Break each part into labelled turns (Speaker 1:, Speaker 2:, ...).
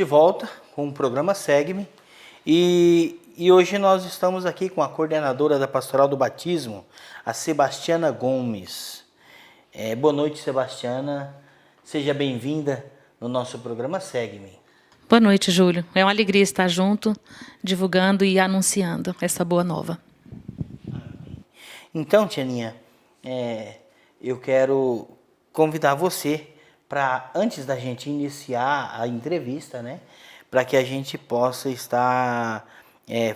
Speaker 1: de volta com o programa Segue-me e hoje nós estamos aqui com a coordenadora da Pastoral do Batismo, a Sebastiana Gomes. Boa noite, Sebastiana. Seja bem-vinda no nosso programa Segue-me.
Speaker 2: Boa noite, Júlio. É uma alegria estar junto, divulgando e anunciando essa boa nova.
Speaker 1: Então, Tianinha, eu quero convidar você para, antes da gente iniciar a entrevista, né, para que a gente possa estar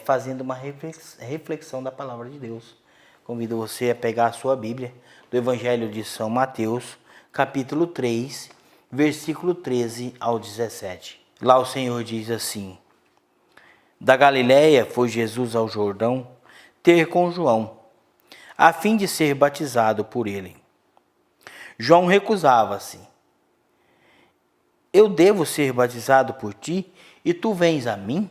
Speaker 1: fazendo uma reflexão da Palavra de Deus. Convido você a pegar a sua Bíblia, do Evangelho de São Mateus, capítulo 3, versículo 13 ao 17. Lá o Senhor diz assim: Da Galiléia foi Jesus ao Jordão ter com João, a fim de ser batizado por ele. João recusava-se. Eu devo ser batizado por ti, e tu vens a mim?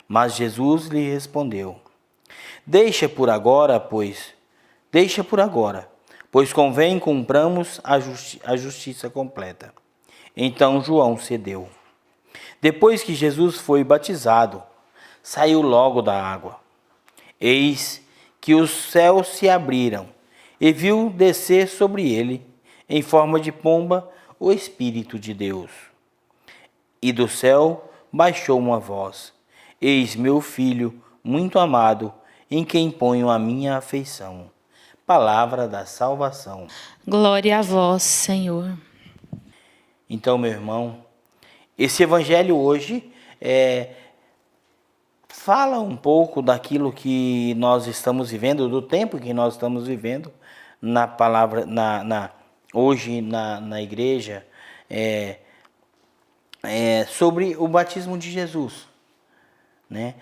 Speaker 1: Mas Jesus lhe respondeu: Deixa por agora, pois convém cumpramos a justiça completa. Então João cedeu. Depois que Jesus foi batizado, saiu logo da água. Eis que os céus se abriram, e viu descer sobre ele, em forma de pomba, o Espírito de Deus. E do céu baixou uma voz: Eis meu Filho, muito amado, em quem ponho a minha afeição. Palavra da salvação.
Speaker 2: Glória a vós, Senhor.
Speaker 1: Então, meu irmão, esse evangelho hoje fala um pouco daquilo que nós estamos vivendo, do tempo que nós estamos vivendo na palavra, hoje na igreja, sobre o batismo de Jesus, né?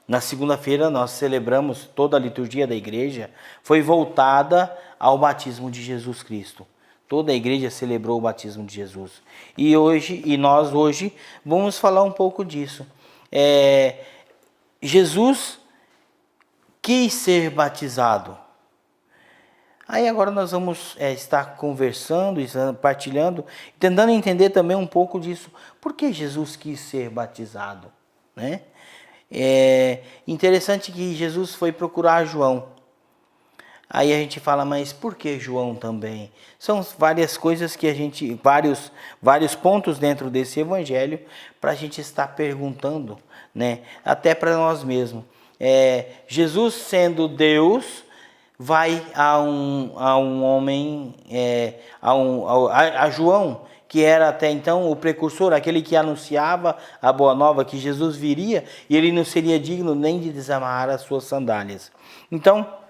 Speaker 1: Na segunda-feira nós celebramos, toda a liturgia da igreja foi voltada ao batismo de Jesus Cristo. Toda a igreja celebrou o batismo de Jesus. E nós hoje vamos falar um pouco disso. Jesus quis ser batizado. Aí agora nós vamos estar conversando, partilhando, tentando entender também um pouco disso. Por que Jesus quis ser batizado, né? Interessante que Jesus foi procurar João. Aí a gente fala, mas por que João também? São várias coisas que vários pontos dentro desse evangelho para a gente estar perguntando, né? Até para nós mesmos. Jesus, sendo Deus, vai a um homem, a João, que era até então o precursor, aquele que anunciava a boa nova, que Jesus viria e ele não seria digno nem de desamarrar as suas sandálias. Então,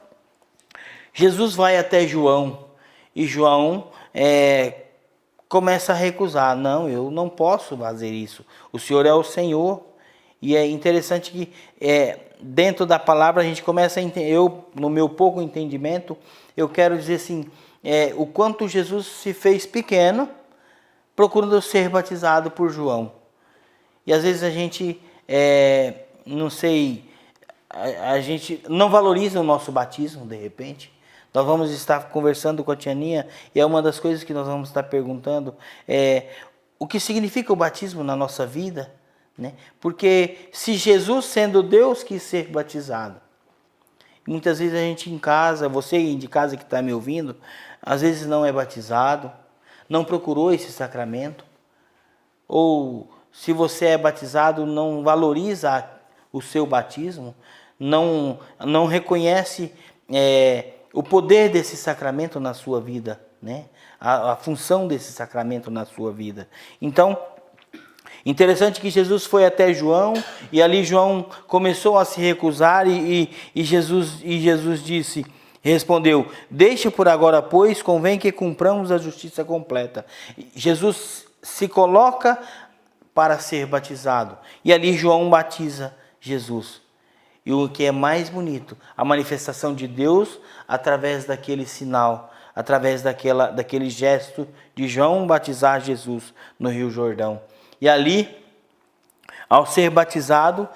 Speaker 1: Jesus vai até João e João começa a recusar. Não, eu não posso fazer isso. O Senhor é o Senhor. E é interessante que dentro da palavra a gente começa a entender, no meu pouco entendimento, eu quero dizer assim, o quanto Jesus se fez pequeno, procurando ser batizado por João. E às vezes a gente, a gente não valoriza o nosso batismo, de repente. Nós vamos estar conversando com a Tianinha, e é uma das coisas que nós vamos estar perguntando, o que significa o batismo na nossa vida, né? Porque se Jesus, sendo Deus, quis ser batizado, muitas vezes a gente em casa, você de casa que está me ouvindo, às vezes não é batizado, não procurou esse sacramento, ou se você é batizado, não valoriza o seu batismo, não reconhece o poder desse sacramento na sua vida, né? A função desse sacramento na sua vida. Então, interessante que Jesus foi até João, e ali João começou a se recusar, e Jesus respondeu: Deixa por agora, pois convém que cumpramos a justiça completa. Jesus se coloca para ser batizado, e ali João batiza Jesus. E o que é mais bonito, a manifestação de Deus através daquele sinal, através daquele gesto de João batizar Jesus no Rio Jordão. E ali, ao ser batizado,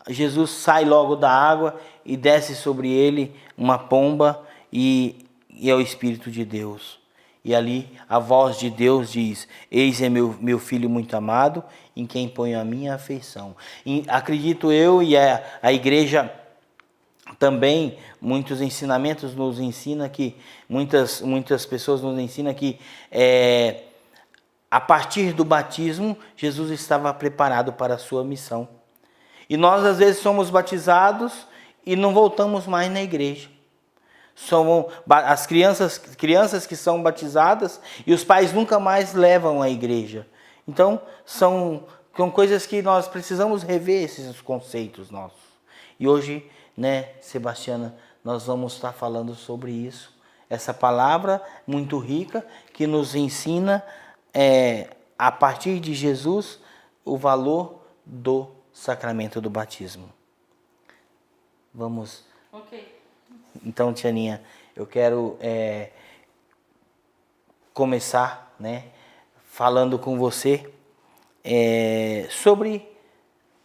Speaker 1: Jesus sai logo da água e desce sobre ele uma pomba, e é o Espírito de Deus. E ali a voz de Deus diz: eis é meu filho muito amado, em quem ponho a minha afeição. E acredito eu, e a igreja também, muitos ensinamentos nos ensina que, muitas pessoas nos ensinam que a partir do batismo, Jesus estava preparado para a sua missão. E nós às vezes somos batizados e não voltamos mais na igreja. São as crianças que são batizadas e os pais nunca mais levam à igreja. Então, são coisas que nós precisamos rever, esses conceitos nossos. E hoje, né, Sebastiana, nós vamos estar falando sobre isso. Essa palavra muito rica que nos ensina, a partir de Jesus, o valor do sacramento do batismo. Vamos...
Speaker 2: Ok.
Speaker 1: Então, Tianinha, eu quero começar, né, falando com você sobre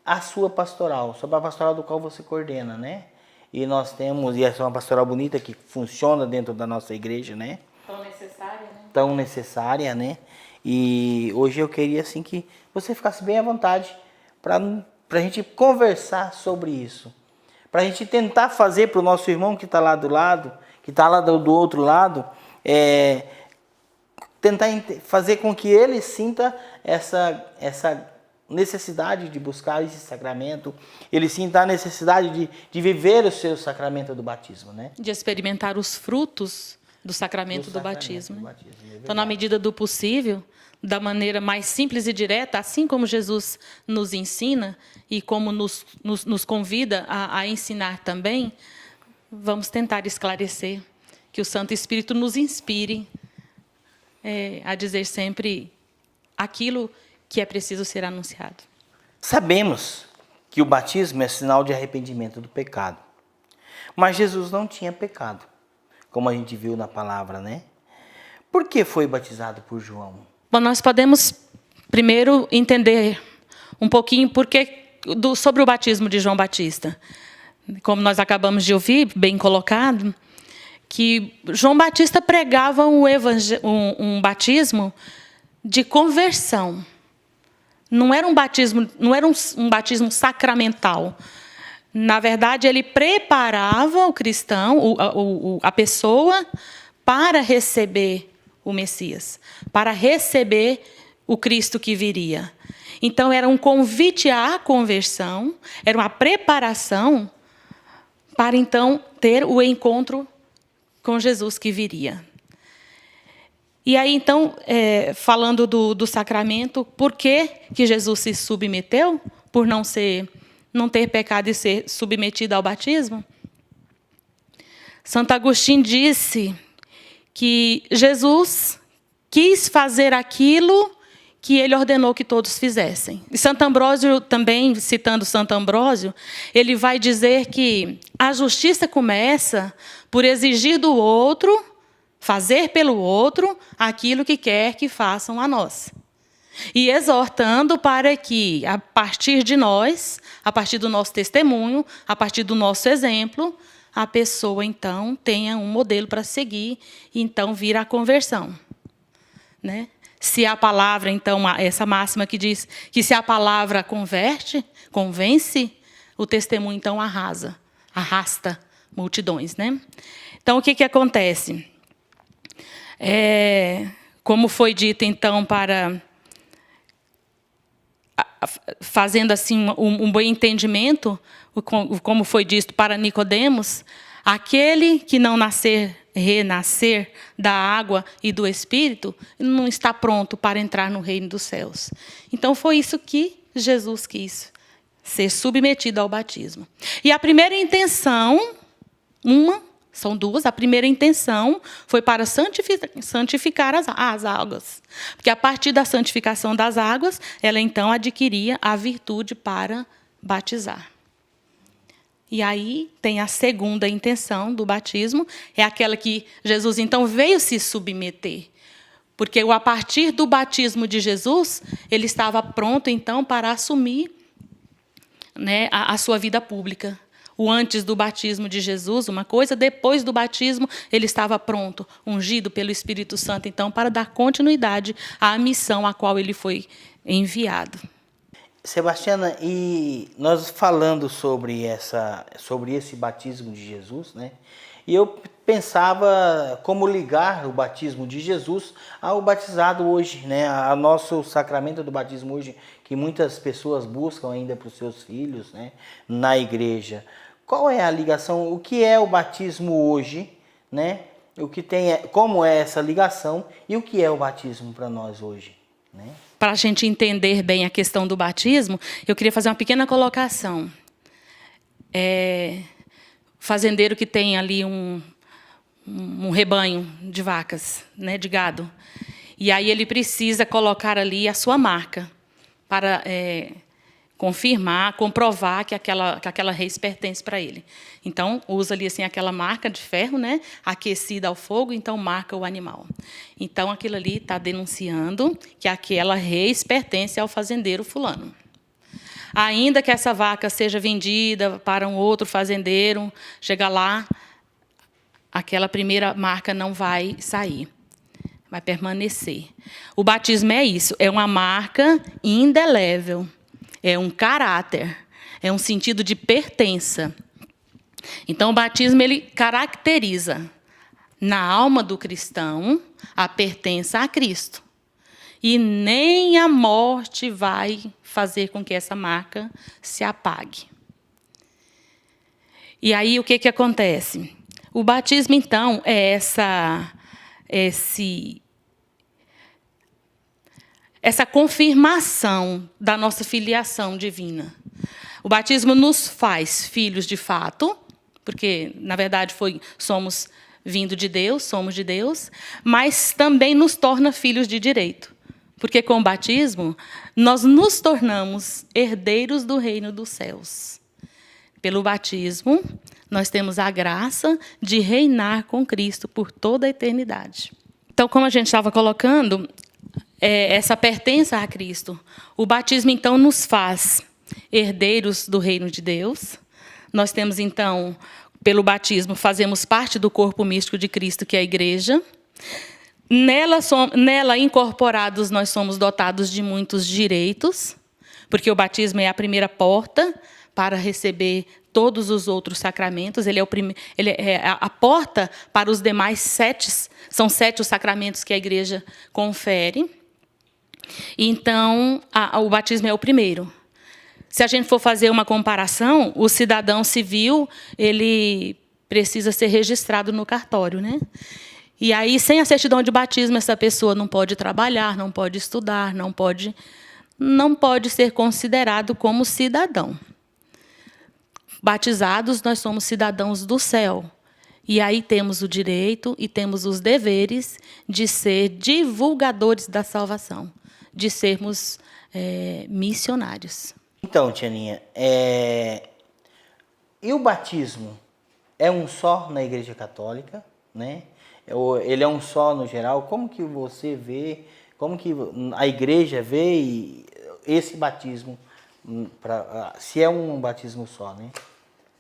Speaker 1: a sua pastoral, sobre a pastoral do qual você coordena, né? E nós temos, e essa é uma pastoral bonita que funciona dentro da nossa igreja, né?
Speaker 2: Tão necessária, né?
Speaker 1: Tão necessária, né? E hoje eu queria, assim, que você ficasse bem à vontade para a gente conversar sobre isso. Para a gente tentar fazer para o nosso irmão que está lá do lado, que está lá do outro lado, tentar fazer com que ele sinta essa necessidade de buscar esse sacramento, ele sinta a necessidade de viver o seu sacramento do batismo, né?
Speaker 2: De experimentar os frutos do sacramento do batismo.
Speaker 1: Né?
Speaker 2: Então, na medida do possível, da maneira mais simples e direta, assim como Jesus nos ensina e como nos convida a ensinar também, vamos tentar esclarecer, que o Santo Espírito nos inspire a dizer sempre aquilo que é preciso ser anunciado.
Speaker 1: Sabemos que o batismo é sinal de arrependimento do pecado, mas Jesus não tinha pecado, como a gente viu na palavra, né? Por que foi batizado por João?
Speaker 2: Bom, nós podemos primeiro entender um pouquinho sobre o batismo de João Batista. Como nós acabamos de ouvir, bem colocado, que João Batista pregava um batismo de conversão. Não era um batismo sacramental. Na verdade, ele preparava o cristão, a pessoa, para receber o Messias, para receber o Cristo que viria. Então, era um convite à conversão, era uma preparação para, então, ter o encontro com Jesus que viria. E aí, então, falando do sacramento, por que Jesus se submeteu? Por não ter pecado e ser submetido ao batismo? Santo Agostinho disse que Jesus quis fazer aquilo que ele ordenou que todos fizessem. E Santo Ambrósio, também, citando Santo Ambrósio, ele vai dizer que a justiça começa por exigir do outro, fazer pelo outro, aquilo que quer que façam a nós. E exortando para que, a partir de nós, a partir do nosso testemunho, a partir do nosso exemplo, a pessoa, então, tenha um modelo para seguir e, então, vir à conversão. Né? Se a palavra, então, essa máxima que diz que se a palavra convence, o testemunho, então, arrasta multidões. Né? Então, o que acontece? Como foi dito, então, fazendo assim um bom entendimento, como foi dito para Nicodemos, aquele que não renascer da água e do Espírito, não está pronto para entrar no reino dos céus. Então, foi isso que Jesus quis, ser submetido ao batismo. E a primeira intenção, são duas, a primeira intenção foi para santificar as águas. Porque a partir da santificação das águas, ela então adquiria a virtude para batizar. E aí tem a segunda intenção do batismo, é aquela que Jesus então veio se submeter. Porque a partir do batismo de Jesus, ele estava pronto então para assumir, né, a sua vida pública. o antes do batismo de Jesus, uma coisa, depois do batismo ele estava pronto, ungido pelo Espírito Santo, então, para dar continuidade à missão a qual ele foi enviado.
Speaker 1: Sebastiana, e nós falando sobre esse batismo de Jesus, né? E eu pensava como ligar o batismo de Jesus ao batizado hoje, né? Ao nosso sacramento do batismo hoje, que muitas pessoas buscam ainda para os seus filhos, né? Na igreja. Qual é a ligação? O que é o batismo hoje, né? O que tem, como é essa ligação e o que é o batismo para nós hoje, né?
Speaker 2: Para a gente entender bem a questão do batismo, eu queria fazer uma pequena colocação. Fazendeiro que tem ali um rebanho de vacas, né, de gado, e aí ele precisa colocar ali a sua marca para confirmar, comprovar que aquela res pertence para ele. Então, usa ali assim, aquela marca de ferro, né, aquecida ao fogo, então marca o animal. Então, aquilo ali está denunciando que aquela res pertence ao fazendeiro fulano. Ainda que essa vaca seja vendida para um outro fazendeiro, chega lá, aquela primeira marca não vai sair, vai permanecer. O batismo é isso, é uma marca indelével, é um caráter, é um sentido de pertença. Então, o batismo ele caracteriza na alma do cristão a pertença a Cristo. E nem a morte vai fazer com que essa marca se apague. E aí, o que acontece? O batismo, então, é essa confirmação da nossa filiação divina. O batismo nos faz filhos de fato, porque, na verdade, somos vindo de Deus, somos de Deus, mas também nos torna filhos de direito. Porque com o batismo, nós nos tornamos herdeiros do reino dos céus. Pelo batismo, nós temos a graça de reinar com Cristo por toda a eternidade. Então, como a gente estava colocando, essa pertença a Cristo. O batismo, então, nos faz herdeiros do reino de Deus. Nós temos, então, pelo batismo, fazemos parte do corpo místico de Cristo, que é a igreja. Nela incorporados, nós somos dotados de muitos direitos, porque o batismo é a primeira porta para receber todos os outros sacramentos. Ele é a porta para os demais 7. São 7 os sacramentos que a igreja confere. Então, o batismo é o primeiro. Se a gente for fazer uma comparação, o cidadão civil ele precisa ser registrado no cartório, né? E aí, sem a certidão de batismo, essa pessoa não pode trabalhar, não pode estudar, não pode ser considerado como cidadão. Batizados, nós somos cidadãos do céu. E aí temos o direito e temos os deveres de ser divulgadores da salvação, de sermos missionários.
Speaker 1: Então, Tianinha, e o batismo é um só na Igreja Católica, né? Ele é um só no geral? Como que você vê, como que a igreja vê esse batismo, se é um batismo só, né?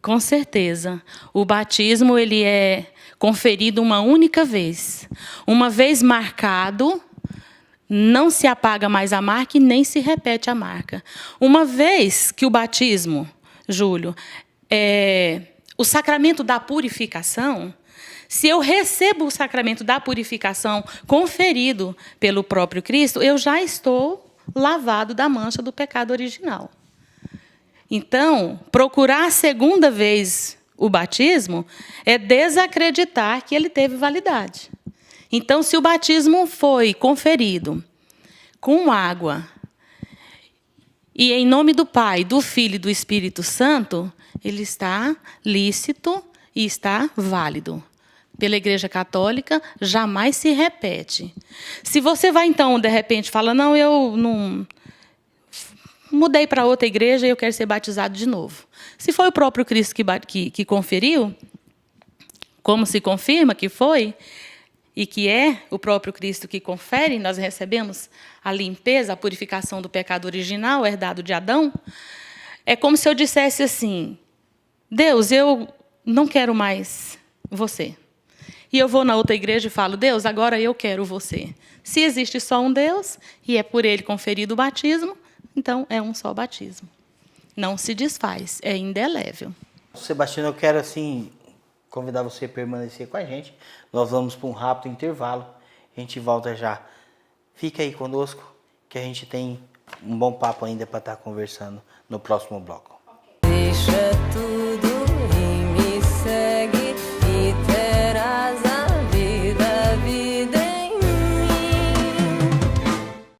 Speaker 2: Com certeza. O batismo ele é conferido uma única vez. Uma vez marcado, não se apaga mais a marca e nem se repete a marca. Uma vez que o batismo, Júlio, o sacramento da purificação, se eu recebo o sacramento da purificação conferido pelo próprio Cristo, eu já estou lavado da mancha do pecado original. Então, procurar a segunda vez o batismo é desacreditar que ele teve validade. Então, se o batismo foi conferido com água e em nome do Pai, do Filho e do Espírito Santo, ele está lícito e está válido. Pela Igreja Católica, jamais se repete. Se você vai, então, de repente, fala, não, eu não mudei para outra igreja e eu quero ser batizado de novo. Se foi o próprio Cristo que conferiu, como se confirma que foi, e que é o próprio Cristo que confere, nós recebemos a limpeza, a purificação do pecado original, herdado de Adão, é como se eu dissesse assim, Deus, eu não quero mais você. E eu vou na outra igreja e falo, Deus, agora eu quero você. Se existe só um Deus, e é por ele conferido o batismo, então é um só batismo. Não se desfaz, é indelével.
Speaker 1: Sebastião, eu quero assim convidar você a permanecer com a gente. Nós vamos para um rápido intervalo. A gente volta já. Fica aí conosco, que a gente tem um bom papo ainda para estar conversando no próximo bloco.
Speaker 3: Deixa